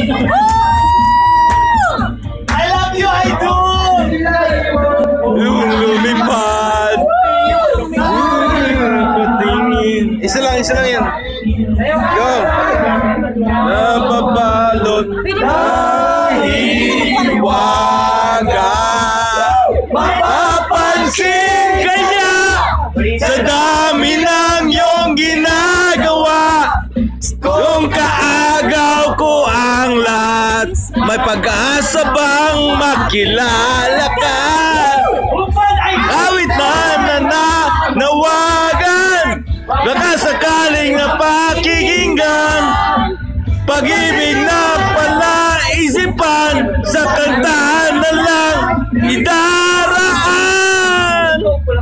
I love you, Idol! Lumipad. Patingin. Isa lang yan. Go. Nababalot hiwaga. Mapapansin kanya sa dami ng iyong ginagawa. Kung kaagaw ko ang lahat, may pag-asa bang makilala ka? Awit na nananawagan, baka sakaling napakikinggan. Pag-ibig na pala isipan, sa kantahan na lang idaraan.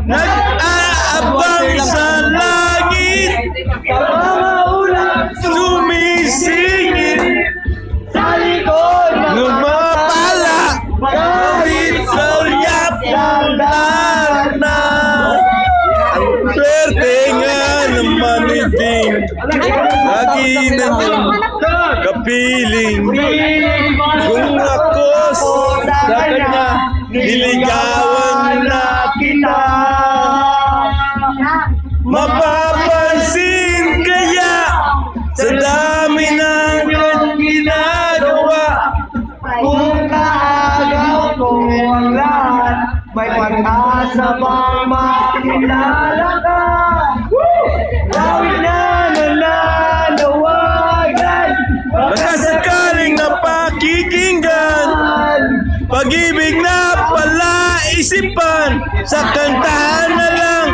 Nag-aabang sa langit, sumisingit Sa likod ng lumapala, kapit sa yap ng dana. Ang swerte nga naman iting lagi na kapiling. Kung ako sa kanya, niligawan na kita. Mapapansin kaya sa dami ng ginagawa. Kung kaagaw ko ang lahat, may pag-asa bang makilala ka? Gawin na nananawagan, Baka sakaling napakikinggan, pag-ibig na pala isipan, sa kantahan na lang